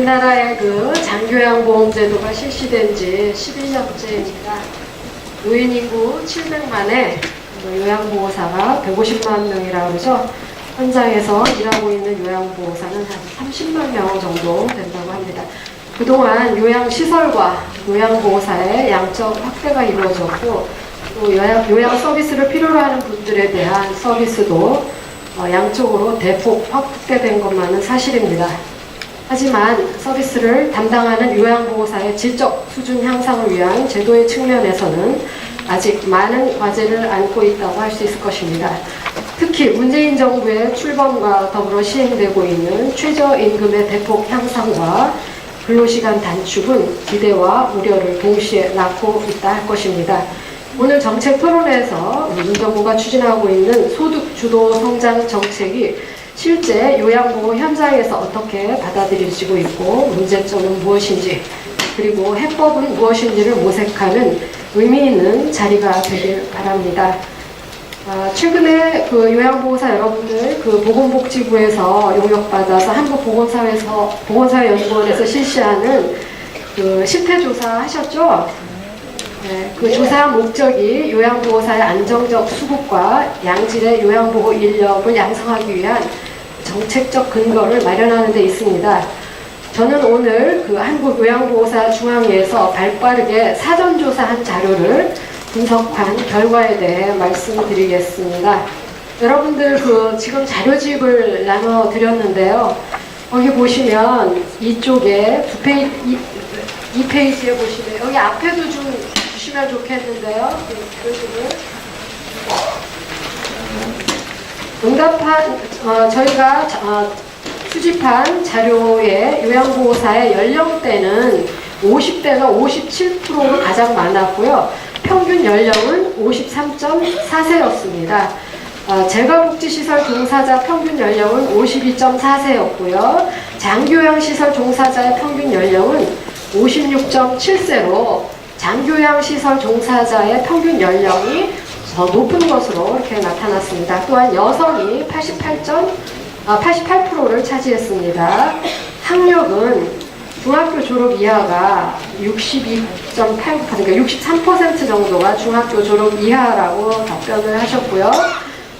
우리나라의 그 장교양보험제도가 실시된 지 11년째입니다. 노인 인구 700만에 요양보호사가 150만 명이라고 그러죠. 현장에서 일하고 있는 요양보호사는 한 30만 명 정도 된다고 합니다. 그동안 요양시설과 요양보호사의 양적 확대가 이루어졌고, 또 요양 서비스를 필요로 하는 분들에 대한 서비스도 양적으로 대폭 확대된 것만은 사실입니다. 하지만 서비스를 담당하는 요양보호사의 질적 수준 향상을 위한 제도의 측면에서는 아직 많은 과제를 안고 있다고 할 수 있을 것입니다. 특히 문재인 정부의 출범과 더불어 시행되고 있는 최저임금의 대폭 향상과 근로시간 단축은 기대와 우려를 동시에 낳고 있다 할 것입니다. 오늘 정책 토론회에서 문 정부가 추진하고 있는 소득주도 성장 정책이 실제 요양보호 현장에서 어떻게 받아들여지고 있고 문제점은 무엇인지, 그리고 해법은 무엇인지를 모색하는 의미 있는 자리가 되길 바랍니다. 최근에 그 요양보호사 여러분들 그 보건복지부에서 용역받아서 한국보건사회연구원에서 실시하는 그 실태조사 하셨죠? 네, 그 조사 목적이 요양보호사의 안정적 수급과 양질의 요양보호 인력을 양성하기 위한 정책적 근거를 마련하는 데 있습니다. 저는 오늘 그 한국요양보호사 중앙회에서 발빠르게 사전조사한 자료를 분석한 결과에 대해 말씀드리겠습니다. 여러분들 그 지금 자료집을 나눠드렸는데요. 거기 보시면 이쪽에 이 페이지에 보시면 여기 앞에도 좀 주시면 좋겠는데요. 저희가 수집한 자료의 요양보호사의 연령대는 50대가 57%로 가장 많았고요. 평균 연령은 53.4세였습니다. 재가복지시설 종사자 평균 연령은 52.4세였고요. 장교양시설 종사자의 평균 연령은 56.7세로 장교양시설 종사자의 평균 연령이 더 높은 것으로 이렇게 나타났습니다. 또한 여성이 88%를 차지했습니다. 학력은 중학교 졸업 이하가 62.8%, 그러니까 63% 정도가 중학교 졸업 이하라고 답변을 하셨고요.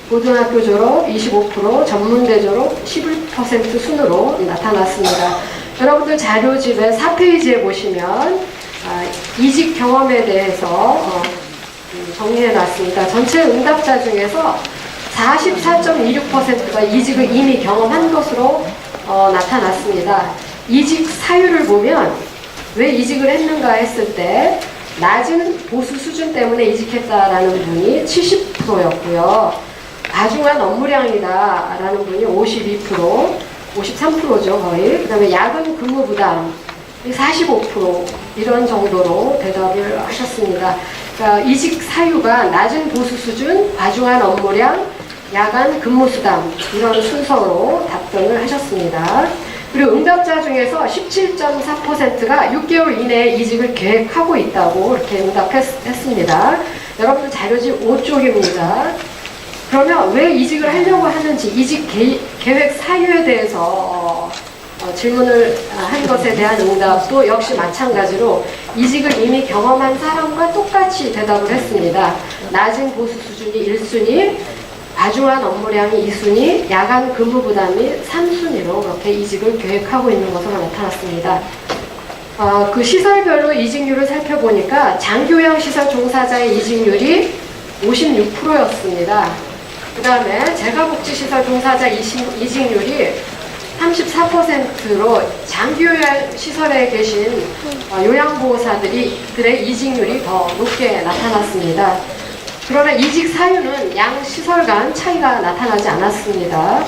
고등학교 졸업 25%, 전문대 졸업 11% 순으로 나타났습니다. 여러분들 자료집의 4페이지에 보시면 이직 경험에 대해서 정리해놨습니다. 전체 응답자 중에서 44.26%가 이직을 이미 경험한 것으로 나타났습니다. 이직 사유를 보면 왜 이직을 했는가 했을 때 낮은 보수 수준 때문에 이직했다라는 분이 70%였고요. 과중한 업무량이다 라는 분이 52%, 53%죠 거의. 그 다음에 야근 근무 부담 45% 이런 정도로 대답을 하셨습니다. 그러니까 이직 사유가 낮은 보수 수준, 과중한 업무량, 야간 근무 수당 이런 순서로 답변을 하셨습니다. 그리고 응답자 중에서 17.4%가 6개월 이내에 이직을 계획하고 있다고 이렇게 응답했습니다. 여러분 자료집 5쪽입니다. 그러면 왜 이직을 하려고 하는지, 이직 계획 사유에 대해서 질문을 한 것에 대한 응답도 역시 마찬가지로 이직을 이미 경험한 사람과 똑같이 대답을 했습니다. 낮은 보수 수준이 1순위, 과중한 업무량이 2순위, 야간 근무 부담이 3순위로 그렇게 이직을 계획하고 있는 것으로 나타났습니다. 그 시설별로 이직률을 살펴보니까 장교양시설 종사자의 이직률이 56%였습니다. 그 다음에 재가복지시설 종사자 이직률이 34%로 장교양시설에 계신 요양보호사들의 이직률이 더 높게 나타났습니다. 그러나 이직 사유는 양 시설 간 차이가 나타나지 않았습니다.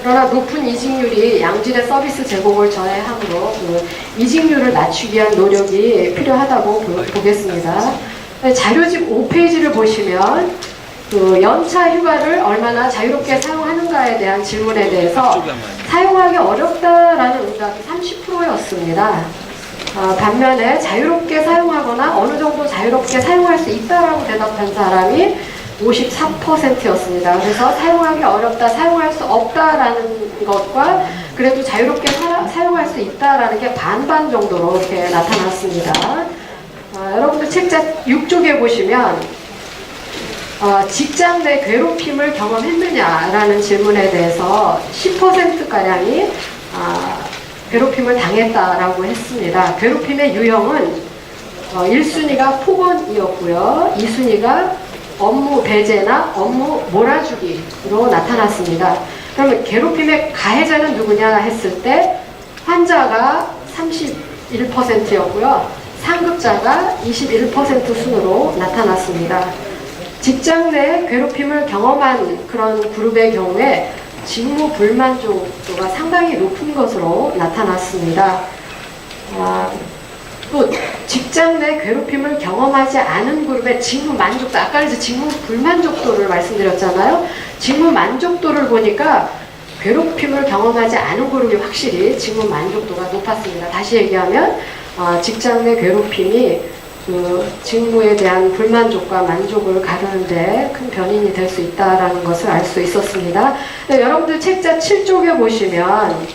그러나 높은 이직률이 양질의 서비스 제공을 저해하므로 그 이직률을 낮추기 위한 노력이 필요하다고 보겠습니다. 자료집 5페이지를 보시면 그 연차 휴가를 얼마나 자유롭게 사용하는가에 대한 질문에 대해서 사용하기 어렵다라는 응답이 30%였습니다. 반면에 자유롭게 사용하거나 어느 정도 자유롭게 사용할 수 있다라고 대답한 사람이 54%였습니다. 그래서 사용하기 어렵다, 사용할 수 없다라는 것과 그래도 자유롭게 사용할 활동할 수 있다라는 게 반반 정도로 이렇게 나타났습니다. 여러분들 책자 6쪽에 보시면 직장 내 괴롭힘을 경험했느냐라는 질문에 대해서 10%가량이 괴롭힘을 당했다라고 했습니다. 괴롭힘의 유형은 1순위가 폭언이었고요. 2순위가 업무 배제나 업무 몰아주기로 나타났습니다. 그러면 괴롭힘의 가해자는 누구냐 했을 때 환자가 31%였고요. 상급자가 21% 순으로 나타났습니다. 직장 내 괴롭힘을 경험한 그런 그룹의 경우에 직무 불만족도가 상당히 높은 것으로 나타났습니다. 또 직장 내 괴롭힘을 경험하지 않은 그룹의 직무 만족도, 아까 이제 직무 불만족도를 말씀드렸잖아요. 직무 만족도를 보니까 괴롭힘을 경험하지 않은 그룹이 확실히 직무 만족도가 높았습니다. 다시 얘기하면 직장 내 괴롭힘이 그 직무에 대한 불만족과 만족을 가르는데 큰 변인이 될 수 있다는 것을 알 수 있었습니다. 네, 여러분들 책자 7쪽에 보시면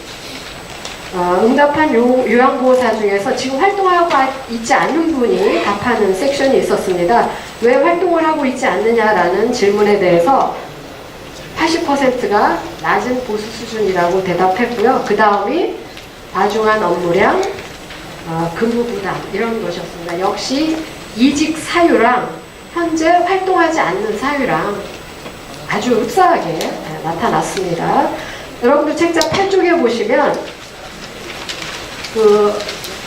응답한 요양보호사 중에서 지금 활동하고 있지 않는 분이 답하는 섹션이 있었습니다. 왜 활동을 하고 있지 않느냐라는 질문에 대해서 80%가 낮은 보수 수준이라고 대답했고요. 그 다음이 과중한 업무량, 근무 부담 이런 것이었습니다. 역시 이직 사유랑 현재 활동하지 않는 사유랑 아주 흡사하게 나타났습니다. 여러분들 책자 8쪽에 보시면 그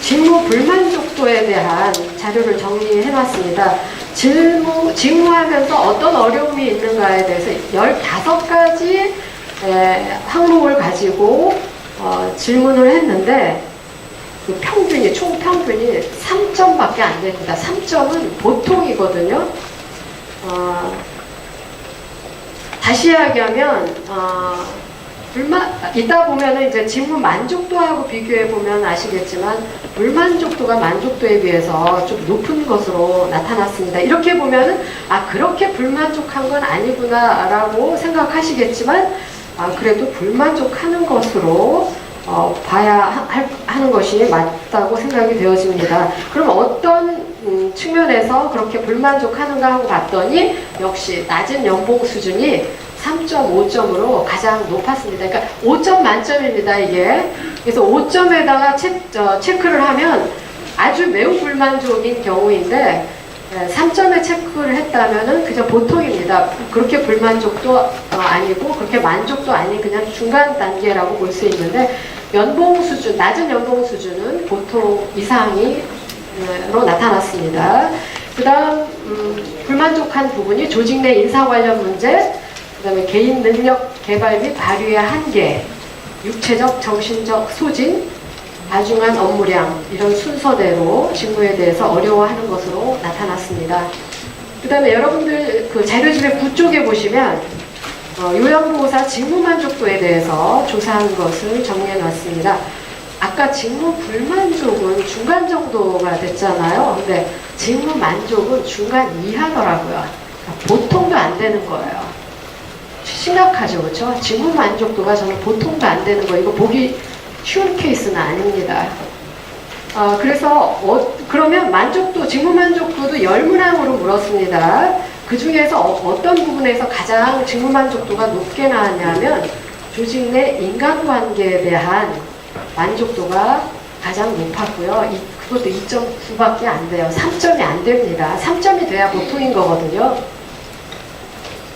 직무 불만족도에 대한 자료를 정리해 놨습니다. 직무하면서 어떤 어려움이 있는가에 대해서 15가지 항목을 가지고 질문을 했는데 그 평균이, 총 평균이 3점밖에 안 됩니다. 3점은 보통이거든요. 다시 이야기하면, 이따 보면은 이제 직무 만족도하고 비교해 보면 아시겠지만, 불만족도가 만족도에 비해서 좀 높은 것으로 나타났습니다. 이렇게 보면은, 그렇게 불만족한 건 아니구나라고 생각하시겠지만, 그래도 불만족하는 것으로 봐야 하는 것이 맞다고 생각이 되어집니다. 그럼 어떤 측면에서 그렇게 불만족하는가 하고 봤더니 역시 낮은 연봉 수준이 3.5점으로 가장 높았습니다. 그러니까 5점 만점입니다, 이게. 그래서 5점에다가 체크를 하면 아주 매우 불만족인 경우인데 3점에 체크를 했다면은 그저 보통입니다. 그렇게 불만족도 아니고 그렇게 만족도 아닌 그냥 중간 단계라고 볼 수 있는데 연봉 수준, 낮은 연봉 수준은 보통 이상으로 나타났습니다. 그 다음 불만족한 부분이 조직 내 인사 관련 문제, 그 다음에 개인 능력 개발 및 발휘의 한계, 육체적, 정신적 소진, 과중한 업무량 이런 순서대로 직무에 대해서 어려워하는 것으로 나타났습니다. 그 다음에 여러분들 그 자료집의 9쪽에 보시면 요양보호사 직무 만족도에 대해서 조사한 것을 정리해 놨습니다. 아까 직무 불만족은 중간 정도가 됐잖아요. 근데 직무 만족은 중간 이하더라고요. 보통도 안 되는 거예요. 심각하죠, 그렇죠? 직무 만족도가 저는 보통도 안 되는 거예요. 이거 보기 쉬운 케이스는 아닙니다. 그래서 그러면 만족도, 직무 만족도도 10문항으로 물었습니다. 그 중에서 어떤 부분에서 가장 직무 만족도가 높게 나왔냐면 조직 내 인간관계에 대한 만족도가 가장 높았고요. 그것도 2.9밖에 안 돼요. 3점이 안 됩니다. 3점이 돼야 보통인 거거든요.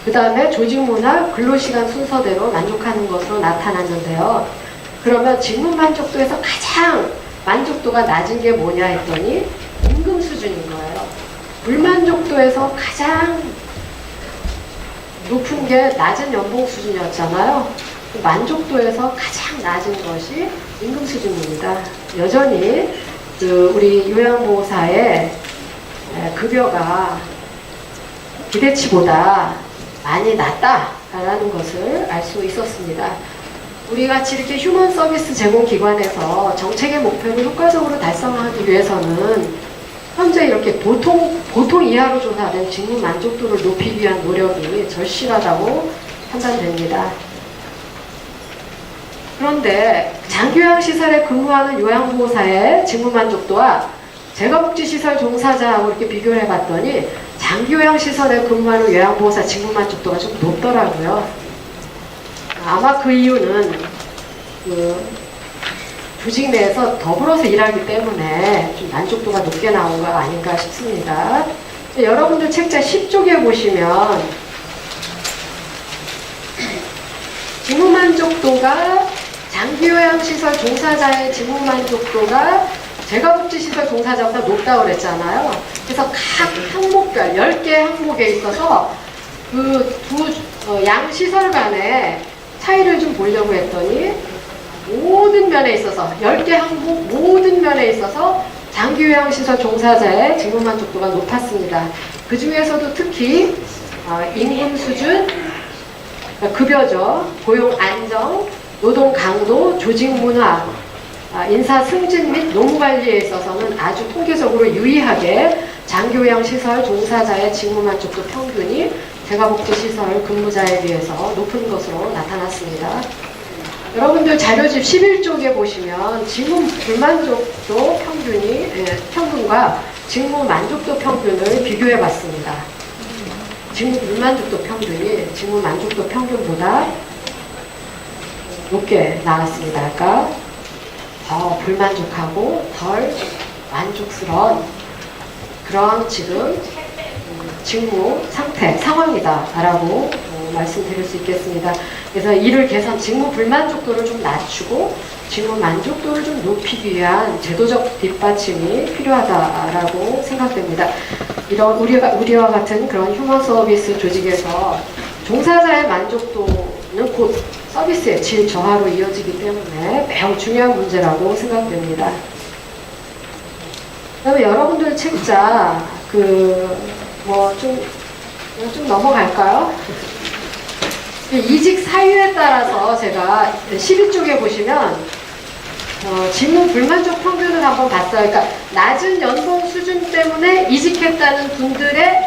그 다음에 조직 문화, 근로시간 순서대로 만족하는 것으로 나타났는데요. 그러면 직무 만족도에서 가장 만족도가 낮은 게 뭐냐 했더니 임금 수준인 거예요. 불만족도에서 가장 높은 게 낮은 연봉 수준이었잖아요. 만족도에서 가장 낮은 것이 임금 수준입니다. 여전히 우리 요양보호사의 급여가 기대치보다 많이 낮다라는 것을 알 수 있었습니다. 우리 같이 이렇게 휴먼 서비스 제공 기관에서 정책의 목표를 효과적으로 달성하기 위해서는 현재 이렇게 보통 이하로 조사된 직무 만족도를 높이기 위한 노력이 절실하다고 판단됩니다. 그런데 장기요양시설에 근무하는 요양보호사의 직무만족도와 재가복지시설 종사자하고 이렇게 비교를 해봤더니 장기요양시설에 근무하는 요양보호사 직무만족도가 좀 높더라고요. 아마 그 이유는 그 조직 내에서 더불어서 일하기 때문에 좀 만족도가 높게 나온 거 아닌가 싶습니다. 여러분들 책자 10쪽에 보시면 직무만족도가 장기요양시설 종사자의 직무만족도가 재가복지시설 종사자보다 높다고 그랬잖아요. 그래서 각 항목별 10개 항목에 있어서 그 양시설 간의 차이를 좀 보려고 했더니 모든 면에 있어서 10개 항목 모든 면에 있어서 장기요양시설 종사자의 직무만족도가 높았습니다. 그 중에서도 특히 임금 수준, 급여죠, 고용 안정, 노동 강도, 조직 문화, 인사 승진 및 노무 관리에 있어서는 아주 통계적으로 유의하게 장기요양시설 종사자의 직무만족도 평균이 재가복지시설 근무자에 비해서 높은 것으로 나타났습니다. 여러분들 자료집 11쪽에 보시면 직무 불만족도 평균과 직무 만족도 평균을 비교해 봤습니다. 직무 불만족도 평균이 직무 만족도 평균보다 높게 나왔습니다. 그러니까 더 불만족하고 덜 만족스러운 그런 지금 직무 상태, 상황이다라고 말씀드릴 수 있겠습니다. 그래서 이를 직무 불만족도를 좀 낮추고 직무 만족도를 좀 높이기 위한 제도적 뒷받침이 필요하다라고 생각됩니다. 이런 우리와 같은 그런 휴먼 서비스 조직에서 종사자의 만족도는 곧 서비스의 질 저하로 이어지기 때문에 매우 중요한 문제라고 생각됩니다. 그다음에 여러분들 책자 좀 넘어갈까요? 이직 사유에 따라서 제가 12쪽에 보시면 직무 불만족 평균을 한번 봤어요. 그러니까 낮은 연봉 수준 때문에 이직했다는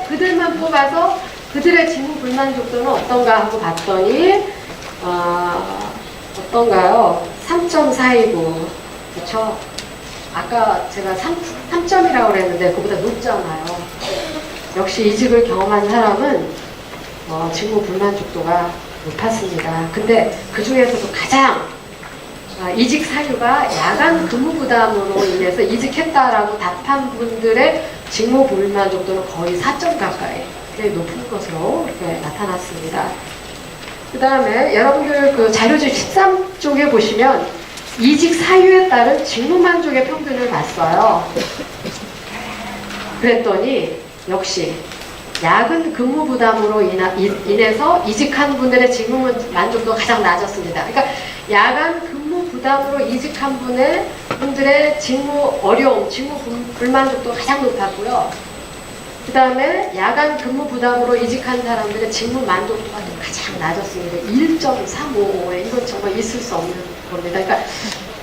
그들만 뽑아서 그들의 직무 불만족도는 어떤가 하고 봤더니 어떤가요? 3.4이고 그렇죠? 아까 제가 3점이라고 그랬는데 그보다 높잖아요. 역시 이직을 경험한 사람은 직무 불만족도가 높았습니다. 근데 그 중에서도 가장 이직 사유가 야간 근무 부담으로 인해서 이직했다라고 답한 분들의 직무 불만족도는 거의 4점 가까이 높은 것으로 이렇게 나타났습니다. 그 다음에 여러분들 그 자료집 13쪽에 보시면 이직 사유에 따른 직무 만족의 평균을 봤어요. 그랬더니 역시 야근 근무 부담으로 인해서 이직한 분들의 직무 만족도가 가장 낮았습니다. 그러니까 야간 근무 부담으로 이직한 분들의 직무 어려움, 직무 불만족도가 가장 높았고요. 그 다음에 야간 근무 부담으로 이직한 사람들의 직무 만족도가 가장 낮았습니다. 1.35. 이건 정말 있을 수 없는 겁니다. 그러니까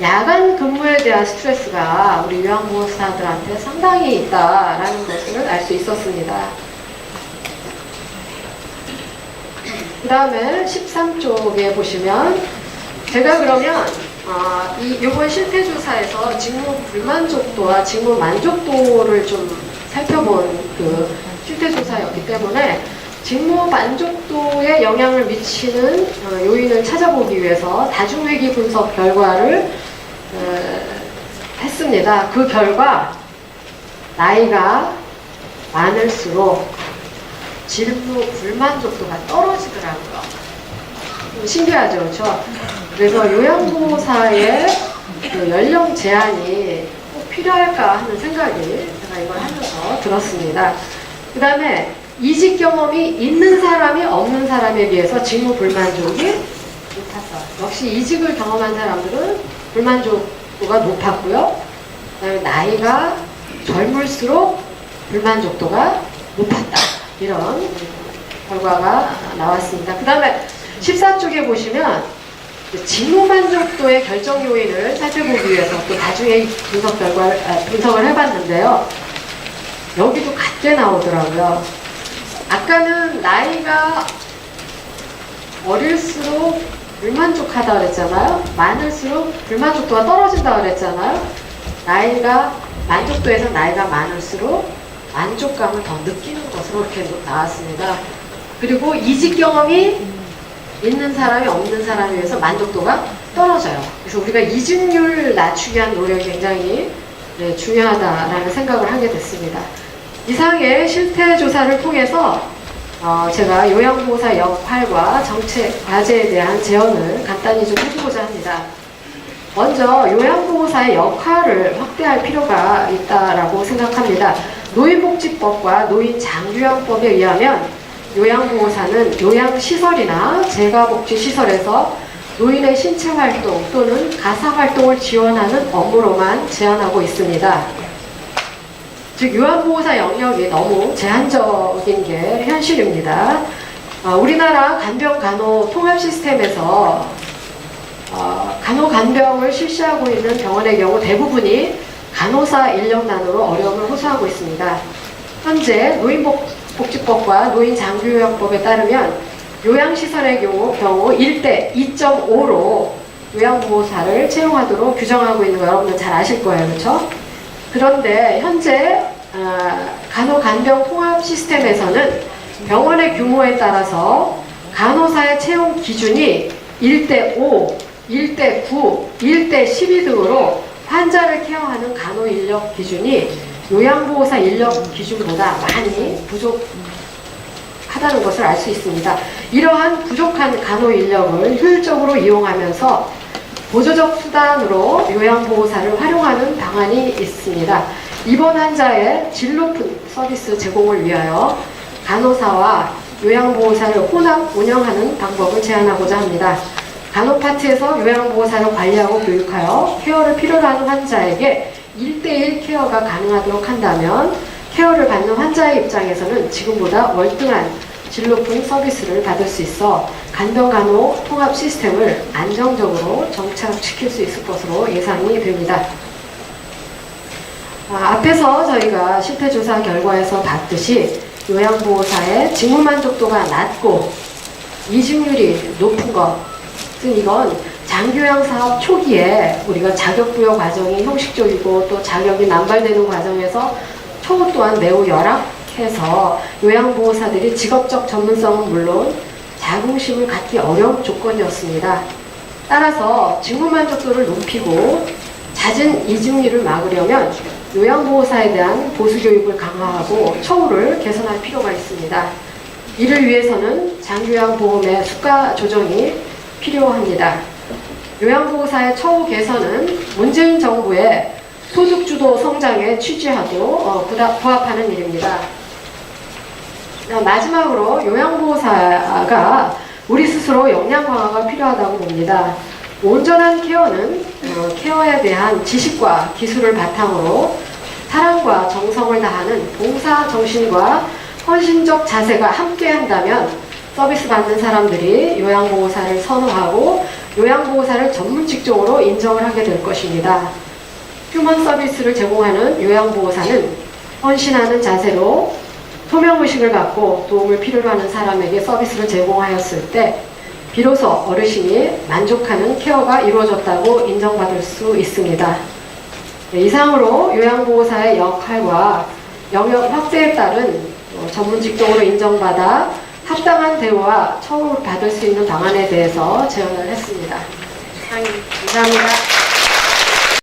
야간 근무에 대한 스트레스가 우리 요양보호사들한테 상당히 있다라는 것을 알 수 있었습니다. 그 다음에 13쪽에 보시면 제가 그러면 이번 실태조사에서 직무 불만족도와 직무 만족도를 좀 살펴본 그 실태조사였기 때문에 직무 만족도에 영향을 미치는 요인을 찾아보기 위해서 다중회귀 분석 결과를 했습니다. 그 결과 나이가 많을수록 직무 불만족도가 떨어지더라고요. 신기하죠, 그렇죠? 그래서 요양보호사의 그 연령 제한이 꼭 필요할까 하는 생각이 제가 이걸 하면서 들었습니다. 그 다음에 이직 경험이 있는 사람이 없는 사람에 비해서 직무 불만족이 높았어요. 역시 이직을 경험한 사람들은 불만족도가 높았고요. 그 다음에 나이가 젊을수록 불만족도가 높았다. 이런 결과가 나왔습니다. 그 다음에 14쪽에 보시면 직무 만족도의 결정 요인을 살펴보기 위해서 또 나중에 분석을 해봤는데요. 여기도 같게 나오더라고요. 아까는 나이가 어릴수록 불만족하다 그랬잖아요. 많을수록 불만족도가 떨어진다 그랬잖아요. 만족도에서 나이가 많을수록 만족감을 더 느끼는 것으로 이렇게 나왔습니다. 그리고 이직 경험이 있는 사람이 없는 사람에 비해서 만족도가 떨어져요. 그래서 우리가 이직률 낮추기 위한 노력이 굉장히 중요하다라는 생각을 하게 됐습니다. 이상의 실태 조사를 통해서 제가 요양보호사 역할과 정책, 과제에 대한 제언을 간단히 좀 해주고자 합니다. 먼저 요양보호사의 역할을 확대할 필요가 있다라고 생각합니다. 노인복지법과 노인장교양법에 의하면 요양보호사는 요양시설이나 재가복지시설에서 노인의 신체활동 또는 가사활동을 지원하는 업무로만 제한하고 있습니다. 즉 요양보호사 영역이 너무 제한적인 게 현실입니다. 우리나라 간병간호 통합 시스템에서 간호간병을 실시하고 있는 병원의 경우 대부분이 간호사 인력난으로 어려움을 호소하고 있습니다. 현재 노인복지법과 노인장교양법에 따르면 요양시설의 경우 1대 2.5로 요양보호사를 채용하도록 규정하고 있는 거 여러분들 잘 아실 거예요. 그렇죠? 그런데 현재 간호간병 통합 시스템에서는 병원의 규모에 따라서 간호사의 채용 기준이 1대 5, 1대 9, 1대 12 등으로 환자를 케어하는 간호 인력 기준이 요양보호사 인력 기준보다 많이 부족하다는 것을 알 수 있습니다. 이러한 부족한 간호 인력을 효율적으로 이용하면서 보조적 수단으로 요양보호사를 활용하는 방안이 있습니다. 입원 환자의 질 높은 서비스 제공을 위하여 간호사와 요양보호사를 혼합 운영하는 방법을 제안하고자 합니다. 간호파트에서 요양보호사를 관리하고 교육하여 케어를 필요로 하는 환자에게 1대1 케어가 가능하도록 한다면 케어를 받는 환자의 입장에서는 지금보다 월등한 질 높은 서비스를 받을 수 있어 간병간호 통합 시스템을 안정적으로 정착시킬 수 있을 것으로 예상이 됩니다. 앞에서 저희가 실태조사 결과에서 봤듯이 요양보호사의 직무만족도가 낮고 이직률이 높은 것, 즉 이건 장교양 사업 초기에 우리가 자격부여 과정이 형식적이고 또 자격이 남발되는 과정에서 처우 또한 매우 열악해서 요양보호사들이 직업적 전문성은 물론 자긍심을 갖기 어려운 조건이었습니다. 따라서 직무만족도를 높이고 잦은 이직률을 막으려면 요양보호사에 대한 보수교육을 강화하고 처우를 개선할 필요가 있습니다. 이를 위해서는 장교양보험의 수가 조정이 필요합니다. 요양보호사의 처우 개선은 문재인 정부의 소득주도 성장의 취지와도 부합하는 일입니다. 마지막으로 요양보호사가 우리 스스로 역량 강화가 필요하다고 봅니다. 온전한 케어는 케어에 대한 지식과 기술을 바탕으로 사랑과 정성을 다하는 봉사 정신과 헌신적 자세가 함께한다면 서비스 받는 사람들이 요양보호사를 선호하고 요양보호사를 전문 직종으로 인정을 하게 될 것입니다. 휴먼 서비스를 제공하는 요양보호사는 헌신하는 자세로 소명의식을 갖고 도움을 필요로 하는 사람에게 서비스를 제공하였을 때 비로소 어르신이 만족하는 케어가 이루어졌다고 인정받을 수 있습니다. 이상으로 요양보호사의 역할과 영역 확대에 따른 전문 직종으로 인정받아 합당한 대우와 처우를 받을 수 있는 방안에 대해서 제언을 했습니다. 감사합니다.